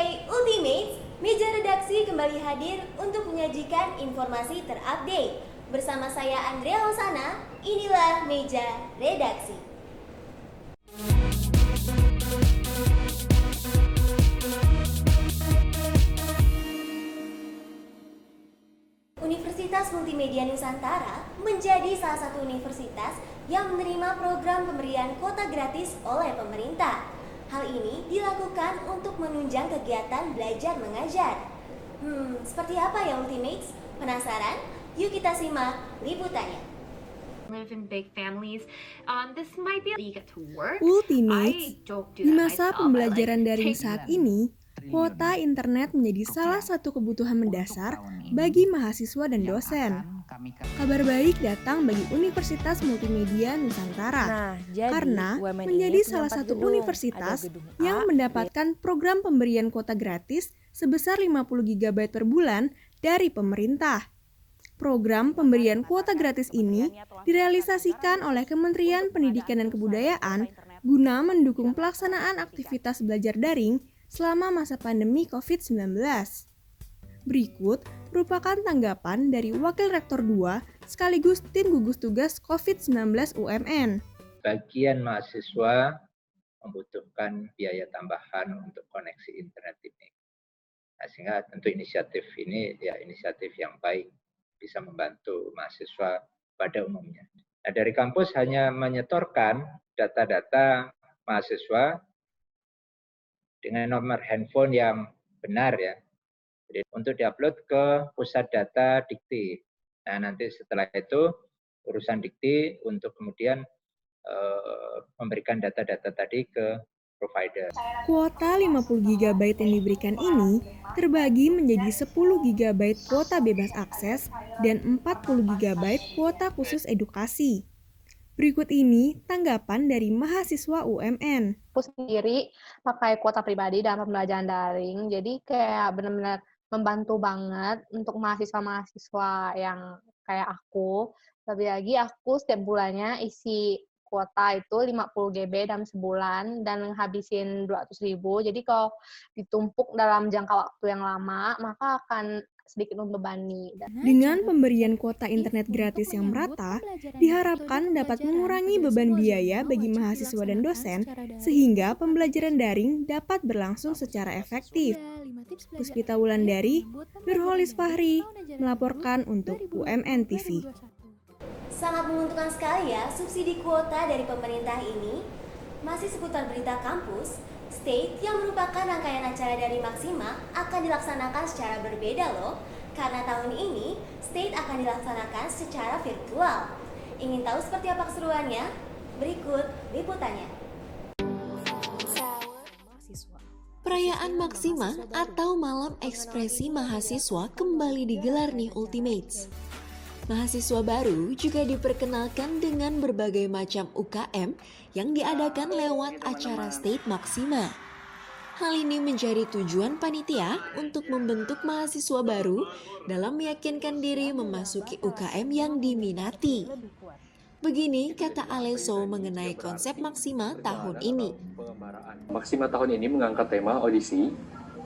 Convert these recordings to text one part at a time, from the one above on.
Hey Ultimates, meja redaksi kembali hadir untuk menyajikan informasi terupdate. Bersama saya Andrea Hosana, inilah meja redaksi. Universitas Multimedia Nusantara menjadi salah satu universitas yang menerima program pemberian kuota gratis oleh pemerintah. Hal ini dilakukan untuk menunjang kegiatan belajar mengajar. Seperti apa ya Ultimates? Penasaran? Yuk kita simak liputannya. Live in big families. This might be you get to work. Ultimates, I don't do di that masa myself. pembelajaran daring take saat ini, kuota internet menjadi salah satu kebutuhan mendasar bagi mahasiswa dan dosen. Kabar baik datang bagi Universitas Multimedia Nusantara, karena menjadi salah satu universitas yang mendapatkan program pemberian kuota gratis sebesar 50 GB per bulan dari pemerintah. Program pemberian kuota gratis ini direalisasikan oleh Kementerian Pendidikan dan Kebudayaan guna mendukung pelaksanaan aktivitas belajar daring selama masa pandemi COVID-19. Berikut merupakan tanggapan dari Wakil Rektor 2 sekaligus tim gugus tugas COVID-19 UMN. Bagian mahasiswa membutuhkan biaya tambahan untuk koneksi internet ini. Nah, sehingga tentu inisiatif ini ya inisiatif yang baik, bisa membantu mahasiswa pada umumnya. Nah, dari kampus hanya menyetorkan data-data mahasiswa dengan nomor handphone yang benar ya. Jadi untuk diupload ke pusat data Dikti. Nah, nanti setelah itu urusan Dikti untuk kemudian memberikan data-data tadi ke provider. Kuota 50 GB yang diberikan ini terbagi menjadi 10 GB kuota bebas akses dan 40 GB kuota khusus edukasi. Berikut ini tanggapan dari mahasiswa UMN. Aku sendiri pakai kuota pribadi dalam pembelajaran daring, jadi kayak benar-benar membantu banget untuk mahasiswa-mahasiswa yang kayak aku. Lebih lagi aku setiap bulannya isi kuota itu 50 GB dalam sebulan dan menghabisin 200.000. Jadi kalau ditumpuk dalam jangka waktu yang lama, maka akan sedikit membebani. Dengan pemberian kuota internet gratis yang merata, diharapkan dapat mengurangi beban biaya bagi mahasiswa dan dosen, sehingga pembelajaran daring dapat berlangsung secara efektif. Puspita Wulandari, Nurholis Fahri, melaporkan untuk UMN TV. Sangat menguntungkan sekali ya subsidi kuota dari pemerintah ini. Masih seputar berita kampus, State yang merupakan rangkaian acara dari Maxima akan dilaksanakan secara berbeda loh. Karena tahun ini, State akan dilaksanakan secara virtual. Ingin tahu seperti apa keseruannya? Berikut liputannya. Perayaan Maxima atau Malam Ekspresi Mahasiswa kembali digelar nih Ultimates. Mahasiswa baru juga diperkenalkan dengan berbagai macam UKM yang diadakan lewat acara State Maxima. Hal ini menjadi tujuan panitia untuk membentuk mahasiswa baru dalam meyakinkan diri memasuki UKM yang diminati. Begini kata Aleso mengenai konsep Maxima tahun ini. Maxima tahun ini mengangkat tema audisi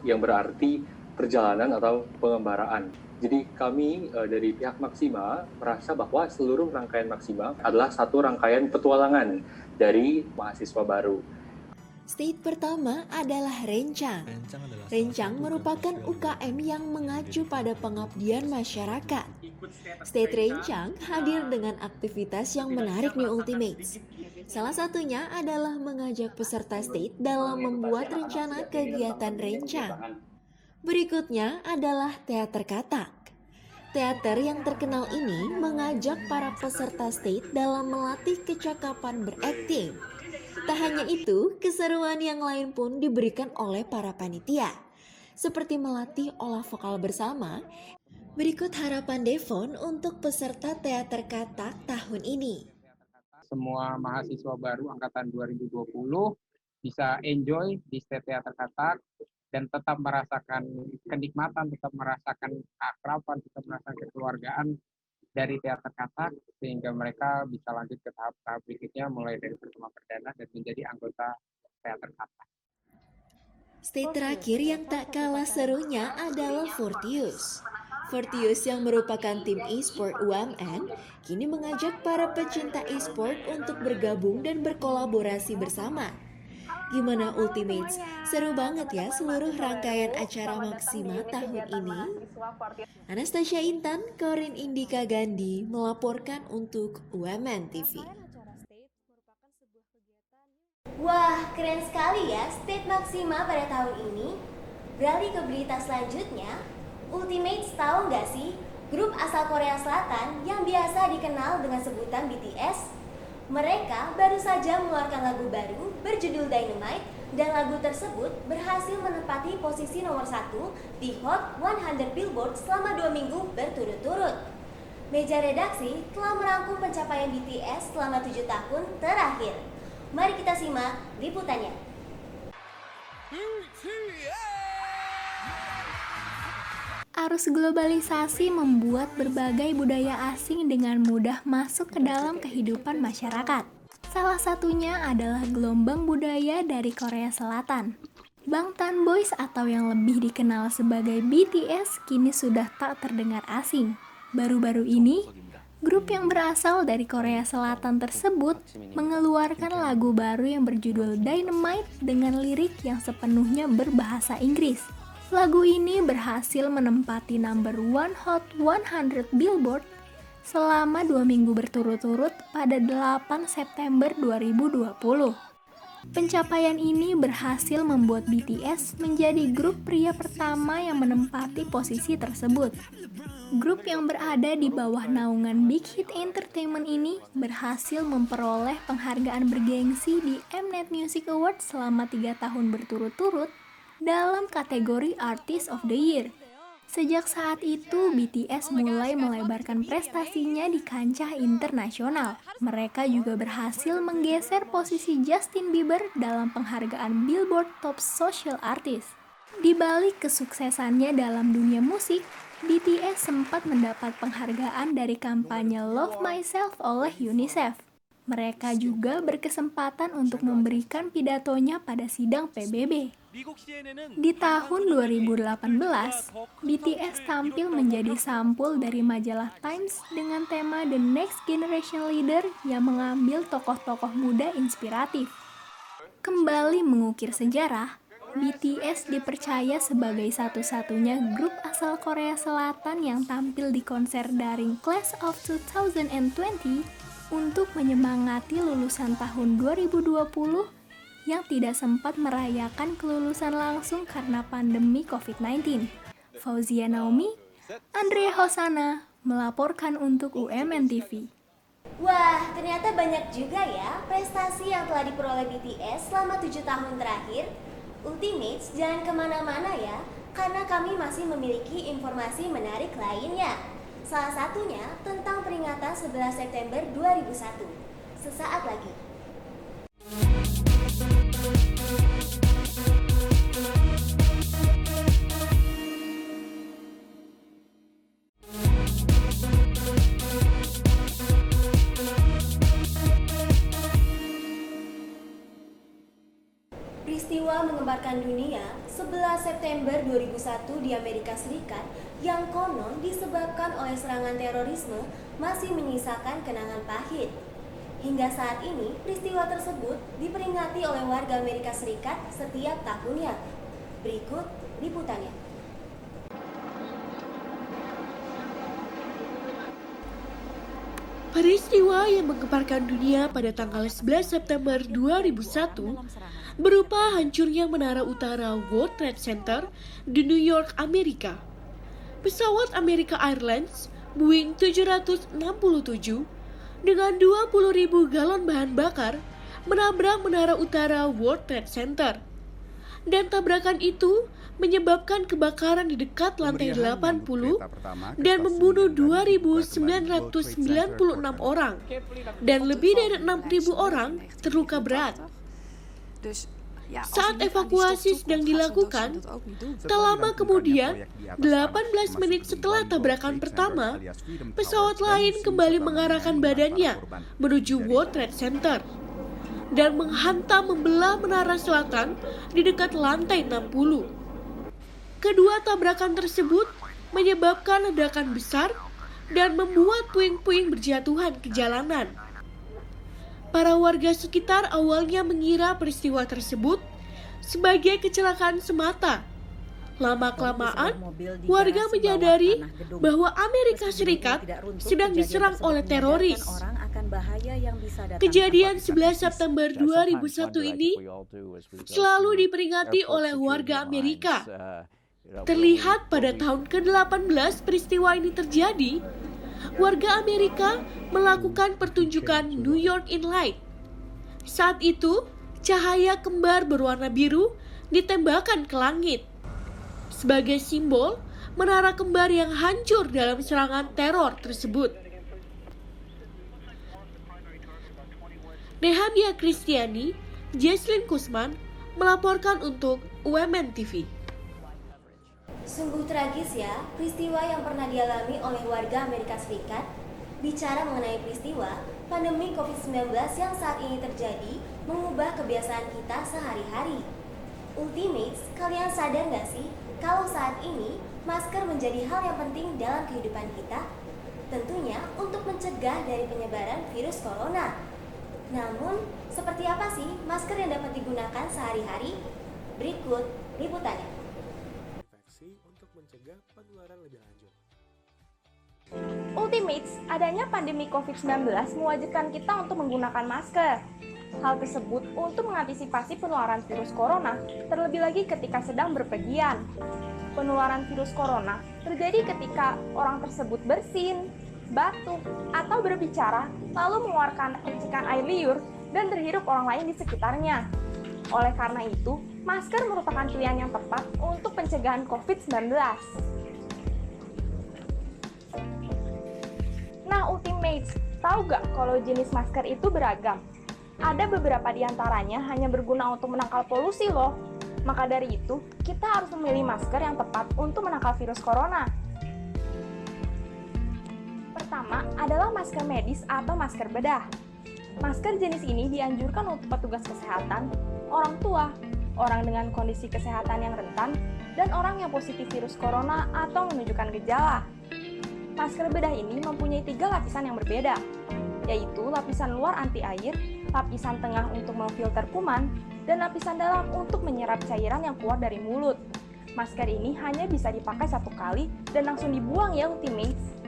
yang berarti perjalanan atau pengembaraan. Jadi kami dari pihak Maxima merasa bahwa seluruh rangkaian Maxima adalah satu rangkaian petualangan dari mahasiswa baru. State pertama adalah Rencang. Rencang merupakan UKM yang mengacu pada pengabdian masyarakat. State Rencang hadir dengan aktivitas yang menarik nih Ultimates. Salah satunya adalah mengajak peserta State dalam membuat rencana kegiatan Rencang. Berikutnya adalah teater katak. Teater yang terkenal ini mengajak para peserta State dalam melatih kecakapan berakting. Tak hanya itu, keseruan yang lain pun diberikan oleh para panitia, seperti melatih olah vokal bersama. Berikut harapan Devon untuk peserta teater katak tahun ini. Semua mahasiswa baru angkatan 2020 bisa enjoy di State Teater Katak dan tetap merasakan kenikmatan, tetap merasakan keakraban, tetap merasakan kekeluargaan dari teater katak sehingga mereka bisa lanjut ke tahap-tahap berikutnya mulai dari pertemuan perdana dan menjadi anggota teater katak. Stage terakhir yang tak kalah serunya adalah Fortius. Fortius yang merupakan tim e-sport UMN kini mengajak para pecinta e-sport untuk bergabung dan berkolaborasi bersama. Gimana Ultimates? Seru banget ya seluruh rangkaian acara Maxima tahun ini. Anastasia Intan, Corin Indika Gandhi melaporkan untuk UMN TV. Wah, keren sekali ya State Maxima pada tahun ini. Beralih ke berita selanjutnya, Ultimates tahu nggak sih grup asal Korea Selatan yang biasa dikenal dengan sebutan BTS? Mereka baru saja mengeluarkan lagu baru berjudul Dynamite dan lagu tersebut berhasil menempati posisi nomor 1 di Hot 100 Billboard selama 2 minggu berturut-turut. Meja redaksi telah merangkum pencapaian BTS selama 7 tahun terakhir. Mari kita simak liputannya. Arus globalisasi membuat berbagai budaya asing dengan mudah masuk ke dalam kehidupan masyarakat. Salah satunya adalah gelombang budaya dari Korea Selatan. Bangtan Boys atau yang lebih dikenal sebagai BTS kini sudah tak terdengar asing. Baru-baru ini, grup yang berasal dari Korea Selatan tersebut mengeluarkan lagu baru yang berjudul Dynamite dengan lirik yang sepenuhnya berbahasa Inggris. Lagu ini berhasil menempati number 1 Hot 100 Billboard selama 2 minggu berturut-turut pada 8 September 2020. Pencapaian ini berhasil membuat BTS menjadi grup pria pertama yang menempati posisi tersebut. Grup yang berada di bawah naungan Big Hit Entertainment ini berhasil memperoleh penghargaan bergengsi di Mnet Music Awards selama 3 tahun berturut-turut dalam kategori Artist of the Year. Sejak saat itu, BTS mulai melebarkan prestasinya di kancah internasional. Mereka juga berhasil menggeser posisi Justin Bieber dalam penghargaan Billboard Top Social Artist. Di balik kesuksesannya dalam dunia musik, BTS sempat mendapat penghargaan dari kampanye Love Myself oleh UNICEF. Mereka juga berkesempatan untuk memberikan pidatonya pada sidang PBB. Di tahun 2018, BTS tampil menjadi sampul dari majalah Times dengan tema The Next Generation Leader yang mengambil tokoh-tokoh muda inspiratif. Kembali mengukir sejarah, BTS dipercaya sebagai satu-satunya grup asal Korea Selatan yang tampil di konser daring Class of 2020 untuk menyemangati lulusan tahun 2020 yang tidak sempat merayakan kelulusan langsung karena pandemi COVID-19. Fauzia Naomi, Andrea Hosana melaporkan untuk UMN TV. Wah, ternyata banyak juga ya prestasi yang telah diperoleh BTS selama 7 tahun terakhir. Ultimates, jangan kemana-mana ya, karena kami masih memiliki informasi menarik lainnya. Salah satunya tentang peringatan 11 September 2001. Sesaat lagi. Peristiwa mengembarkan dunia 11 September 2001 di Amerika Serikat yang konon disebabkan oleh serangan terorisme masih menyisakan kenangan pahit. Hingga saat ini, peristiwa tersebut diperingati oleh warga Amerika Serikat setiap tahunnya. Berikut liputannya. Peristiwa yang menggemparkan dunia pada tanggal 11 September 2001 berupa hancurnya Menara Utara World Trade Center di New York, Amerika. Pesawat America Airlines Boeing 767 dengan 20.000 galon bahan bakar menabrak Menara Utara World Trade Center. Dan tabrakan itu menyebabkan kebakaran di dekat lantai 80 dan membunuh 2.996 orang dan lebih dari 6.000 orang terluka berat. Saat evakuasi sedang dilakukan, tak lama kemudian, 18 menit setelah tabrakan pertama, pesawat lain kembali mengarahkan badannya menuju World Trade Center. dan menghantam membelah menara selatan di dekat lantai 60. Kedua tabrakan tersebut menyebabkan ledakan besar dan membuat puing-puing berjatuhan ke jalanan. Para warga sekitar awalnya mengira peristiwa tersebut sebagai kecelakaan semata. Lama-kelamaan, warga menyadari bahwa Amerika Serikat sedang diserang oleh teroris. Kejadian 11 September 2001 ini selalu diperingati oleh warga Amerika. Terlihat pada tahun ke-18 peristiwa ini terjadi, warga Amerika melakukan pertunjukan New York in Light. Saat itu, cahaya kembar berwarna biru ditembakkan ke langit. Sebagai simbol menara kembar yang hancur dalam serangan teror tersebut. Nehemia Kristiani, Jesslyn Kusman melaporkan untuk UMN TV. Sungguh tragis ya, peristiwa yang pernah dialami oleh warga Amerika Serikat. Bicara mengenai peristiwa, pandemi COVID-19 yang saat ini terjadi mengubah kebiasaan kita sehari-hari. Ultimates, kalian sadar nggak sih kalau saat ini masker menjadi hal yang penting dalam kehidupan kita? Tentunya untuk mencegah dari penyebaran virus corona. Namun, seperti apa sih masker yang dapat digunakan sehari-hari? Berikut liputannya. Untuk mencegah penularan lebih lanjut. Ultimates, adanya pandemi COVID-19 mewajibkan kita untuk menggunakan masker. Hal tersebut untuk mengantisipasi penularan virus corona, terlebih lagi ketika sedang berpergian. Penularan virus corona terjadi ketika orang tersebut bersin, batuk, atau berbicara, lalu mengeluarkan percikan air liur dan terhirup orang lain di sekitarnya. Oleh karena itu, masker merupakan pilihan yang tepat untuk pencegahan COVID-19. Nah, Ultimates, tahu gak kalau jenis masker itu beragam? Ada beberapa di antaranya hanya berguna untuk menangkal polusi loh. Maka dari itu, kita harus memilih masker yang tepat untuk menangkal virus corona. Pertama adalah masker medis atau masker bedah. Masker jenis ini dianjurkan untuk petugas kesehatan, orang tua, orang dengan kondisi kesehatan yang rentan, dan orang yang positif virus corona atau menunjukkan gejala. Masker bedah ini mempunyai 3 lapisan yang berbeda, yaitu lapisan luar anti air, lapisan tengah untuk memfilter kuman, dan lapisan dalam untuk menyerap cairan yang keluar dari mulut. Masker ini hanya bisa dipakai 1 kali dan langsung dibuang ya Ultimates.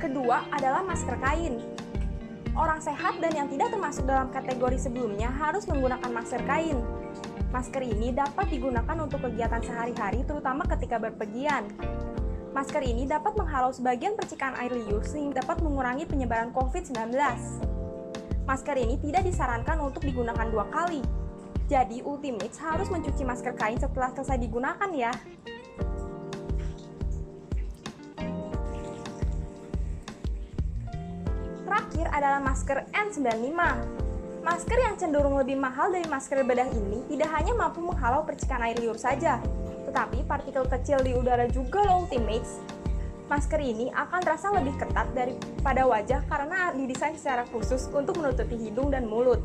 Kedua adalah masker kain. Orang sehat dan yang tidak termasuk dalam kategori sebelumnya harus menggunakan masker kain. Masker ini dapat digunakan untuk kegiatan sehari-hari terutama ketika berpergian. Masker ini dapat menghalau sebagian percikan air liur sehingga dapat mengurangi penyebaran COVID-19. Masker ini tidak disarankan untuk digunakan 2 kali. Jadi, Ultimates harus mencuci masker kain setelah selesai digunakan ya. Terakhir adalah masker N95. Masker yang cenderung lebih mahal dari masker bedah ini tidak hanya mampu menghalau percikan air liur saja, tetapi partikel kecil di udara juga loh Ultimates. Masker ini akan terasa lebih ketat daripada wajah karena didesain secara khusus untuk menutupi hidung dan mulut.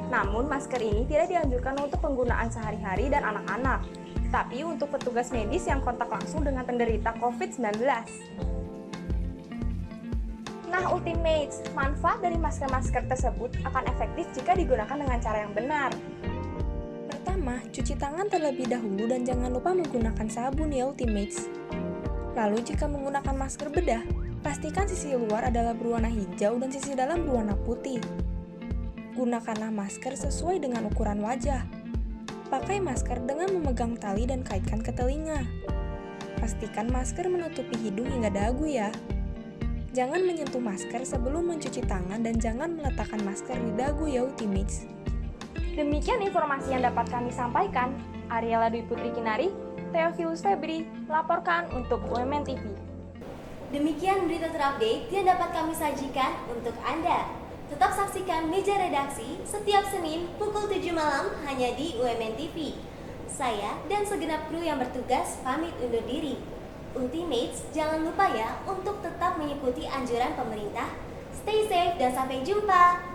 Namun masker ini tidak dianjurkan untuk penggunaan sehari-hari dan anak-anak, tapi untuk petugas medis yang kontak langsung dengan penderita COVID-19. Nah Ultimates, manfaat dari masker-masker tersebut akan efektif jika digunakan dengan cara yang benar. Pertama, cuci tangan terlebih dahulu dan jangan lupa menggunakan sabun ya Ultimates. Lalu jika menggunakan masker bedah, pastikan sisi luar adalah berwarna hijau dan sisi dalam berwarna putih. Gunakanlah masker sesuai dengan ukuran wajah. Pakai masker dengan memegang tali dan kaitkan ke telinga. Pastikan masker menutupi hidung hingga dagu ya. Jangan menyentuh masker sebelum mencuci tangan dan jangan meletakkan masker di dagu ya Ultimates. Demikian informasi yang dapat kami sampaikan. Ariela Dwi Putri Kinari, Theophilus Febri, melaporkan untuk UMN TV. Demikian berita terupdate yang dapat kami sajikan untuk Anda. Tetap saksikan Meja Redaksi setiap Senin pukul 7 malam hanya di UMN TV. Saya dan segenap kru yang bertugas pamit undur diri. Ultimates, jangan lupa ya untuk tetap mengikuti anjuran pemerintah. Stay safe dan sampai jumpa.